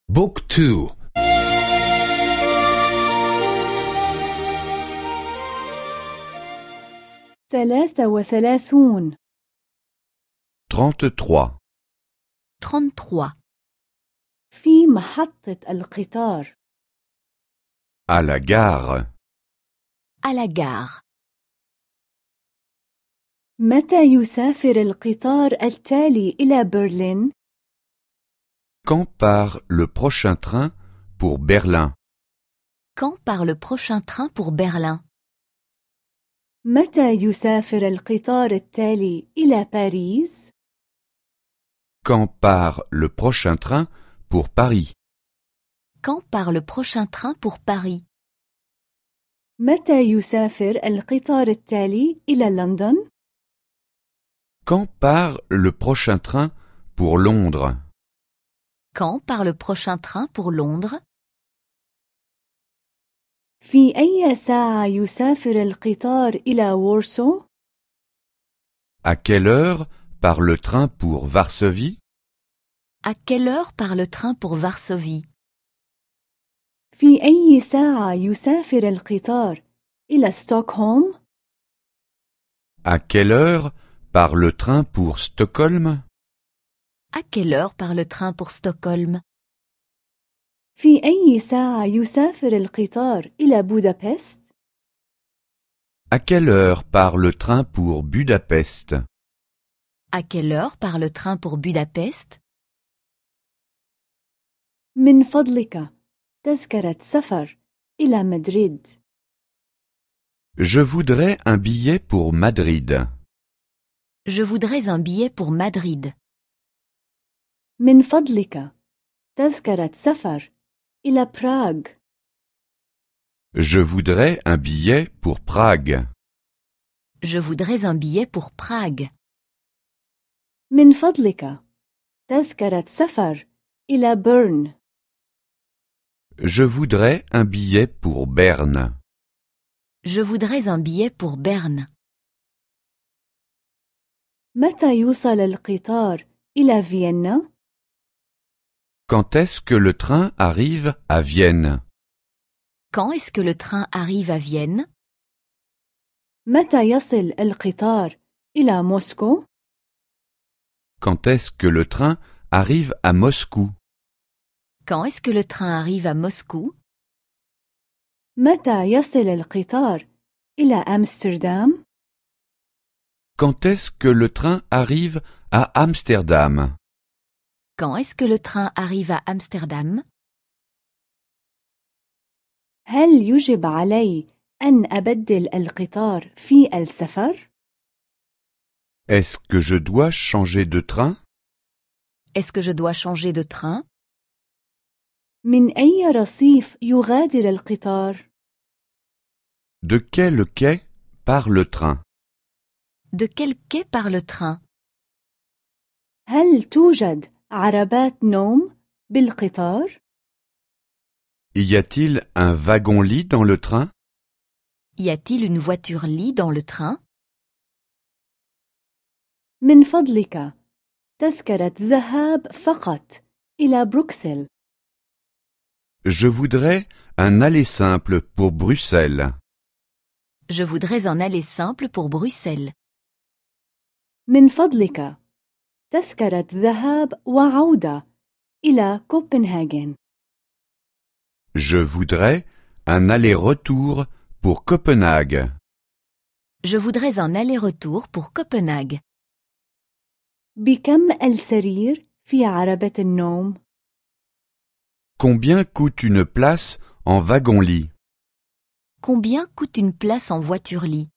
بوك تو 33 33. 33. في محطة القطار. À la gare. À la gare. متى يسافر القطار التالي إلى برلين؟ Quand part le prochain train pour Berlin? Quand part le prochain train pour Berlin? متى يسافر القطار التالي إلى باريس؟ Quand part le prochain train pour Paris? Quand part le prochain train pour Paris? متى يسافر القطار التالي إلى لندن؟ Quand part le prochain train pour Londres? Quand part le prochain train pour Londres? في أي ساعة يسافر القطار إلى وورسو؟ À quelle heure part le train pour Varsovie? À quelle heure part le train pour Varsovie? في أي ساعة يسافر القطار إلى ستوكهولم؟ À quelle heure part le train pour Stockholm? À quelle heure part le train pour Stockholm? في أي ساعة يسافر القطار إلى بودابست؟ À quelle heure part le train pour Budapest? À quelle heure part le train pour Budapest? من فضلك تذكرة سفر إلى مدريد. Je voudrais un billet pour Madrid. Je voudrais un billet pour Madrid. من فضلك تذكرة سفر إلى براغ. Je voudrais un billet pour Prague. Je voudrais un billet pour Prague. من فضلك تذكرة سفر إلى بيرن. Je voudrais un billet pour Berne. Je voudrais un billet pour Berne. متى يوصل القطار إلى فيينا؟ Quand est-ce que le train arrive à Vienne? Quand est-ce que le train arrive à Vienne? متى يصل القطار إلى موسكو؟ Quand est-ce que le train arrive à Moscou? Quand est-ce que le train arrive à Moscou? متى يصل القطار إلى أمستردام؟ Quand est-ce que le train arrive à Amsterdam? Quand est-ce que le train arrive à Amsterdam? هل يجب علي أن أبدل القطار في السفر؟ Est-ce que je dois changer de train? Est-ce que je dois changer de train? من أي رصيف يغادر القطار؟ De quel quai part le train? De quel quai part le train? هل توجد عربات نوم بالقطار؟ Y a-t-il un wagon-lit dans le train? Y a-t-il une voiture-lit dans le train? من فضلك تذكرة ذهاب فقط إلى بروكسل. Je voudrais un aller simple pour Bruxelles. Je voudrais un aller simple pour Bruxelles. من فضلك تذكرة ذهاب وعودة إلى كوبنهاجن. Je voudrais un aller-retour pour Copenhague. Je voudrais un aller-retour pour Copenhague. بكم السرير في عربة النوم؟ Combien coûte une place en wagon-lit? Combien coûte une place en voiture-lit?